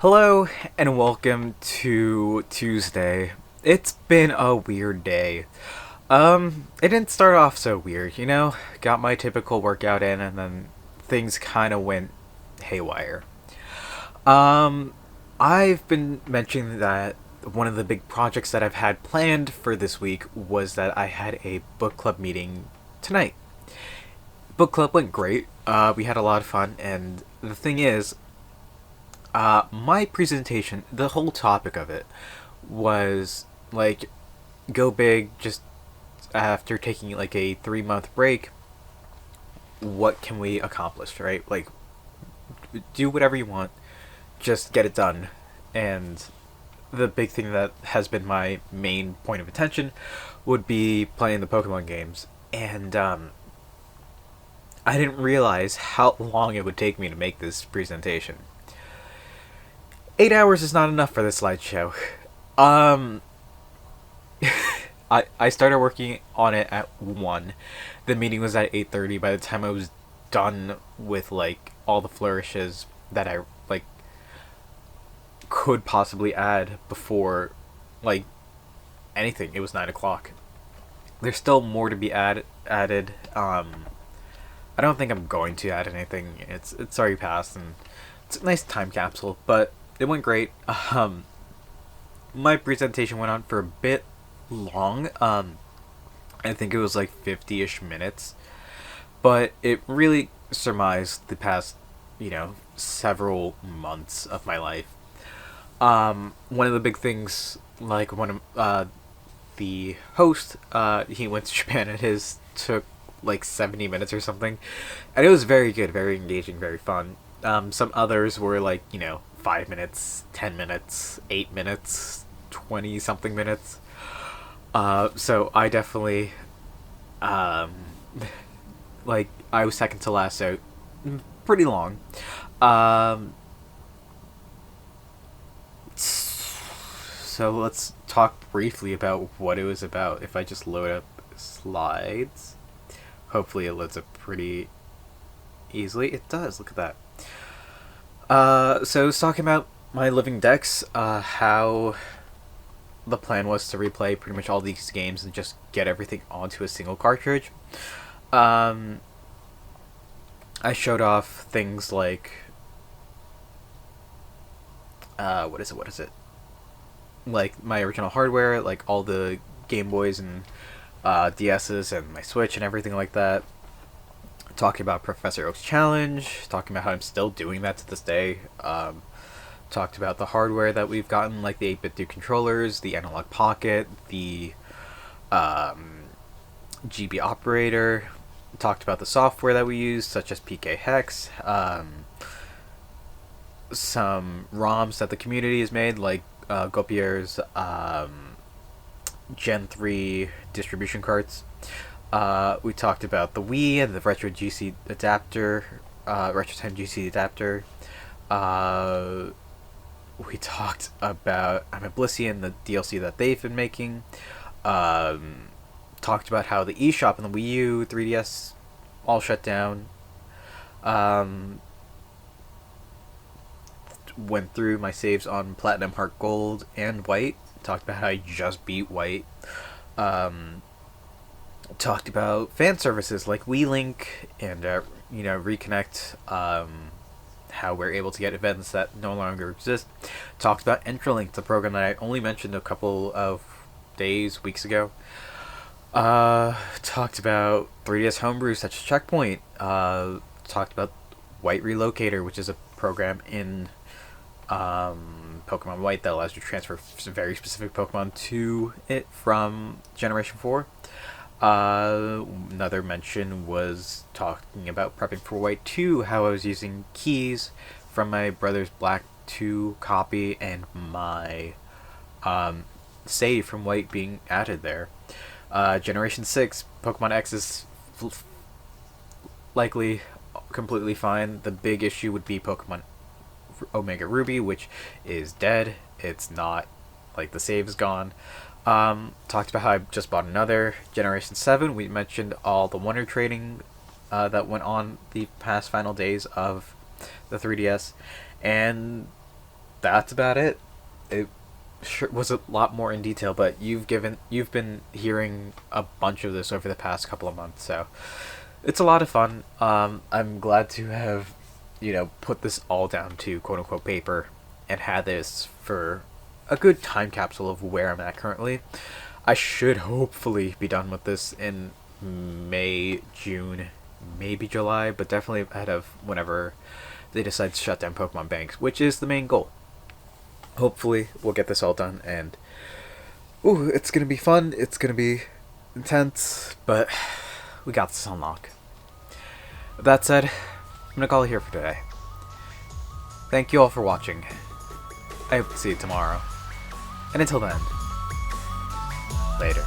Hello and welcome to Tuesday. It's been a weird day. It didn't start off so weird, you know? Got my typical workout in and then things kind of went haywire. Um, I've been mentioning that one of the big projects that I've had planned for this week was that I had a book club meeting tonight. Book club went great. We had a lot of fun, and the thing is, my presentation, the whole topic of it was like go big just after taking like a 3 month break. What can we accomplish, right? Like, do whatever you want, just get it done. And the big thing that has been my main point of attention would be playing the Pokemon games. And I didn't realize how long it would take me to make this presentation. 8 hours is not enough for this slideshow. Um, I started working on it at 1. The meeting was at 8:30. By the time I was done with like all the flourishes that I like could possibly add before like anything, it was 9 o'clock. There's still more to be added. I don't think I'm going to add anything. It's already passed, and it's a nice time capsule, but it went great. My presentation went on for a bit long. I think it was like 50-ish minutes, but it really surmised the past, several months of my life. One of the big things, like one of the host, he went to Japan and his took like 70 minutes or something, and it was very good, very engaging, very fun. Some others were like 5 minutes, 10 minutes, 8 minutes, 20 something minutes. So I definitely, um, like, I was second to last, so pretty long. Um, so let's talk briefly about what it was about. If I just load up slides, hopefully it loads up pretty easily. It does, look at that. So I was talking about my living decks, how the plan was to replay pretty much all these games and just get everything onto a single cartridge. Um, I showed off things like, what is it? Like my original hardware, like all the Game Boys and DS's and my Switch and everything like that. Talking about Professor Oak's challenge, talking about how I'm still doing that to this day. Talked about the hardware that we've gotten, like the 8-bit Duke controllers, the analog pocket, the GB operator. Talked about the software that we use, such as PK Hex. Some ROMs that the community has made, like Gopier's Gen 3 distribution carts. We talked about the Wii and the Retro GC adapter, Retro Time GC adapter. We talked about I'm Oblivion, the DLC that they've been making. Talked about how the eShop and the Wii U, 3DS, all shut down. Went through my saves on Platinum, Heart Gold, and White. Talked about how I just beat White. Talked about fan services like WeLink and Reconnect, how we're able to get events that no longer exist. Talked about Entralink, the program that I only mentioned a couple of weeks ago. Talked about 3DS homebrew such as Checkpoint. Talked about White Relocator, which is a program in Pokemon White that allows you to transfer very specific Pokemon to it from Generation 4. Another mention was talking about prepping for White 2, how I was using keys from my brother's Black 2 copy and my save from White being added there. Generation 6, Pokemon X is likely completely fine. The big issue would be Pokemon Omega Ruby, which is dead. It's not, like, the save is gone. Talked about how I just bought another Generation 7. We mentioned all the Wonder Trading that went on the past final days of the 3DS. And that's about it. It sure was a lot more in detail, but you've been hearing a bunch of this over the past couple of months, so it's a lot of fun. I'm glad to have, put this all down to quote unquote paper and had this for a good time capsule of where I'm at currently. I should hopefully be done with this in May, June, maybe July, but definitely ahead of whenever they decide to shut down Pokemon Banks, which is the main goal. Hopefully, we'll get this all done, and it's gonna be fun. It's gonna be intense, but we got this on lock. With that said, I'm gonna call it here for today. Thank you all for watching. I hope to see you tomorrow. And until then, later.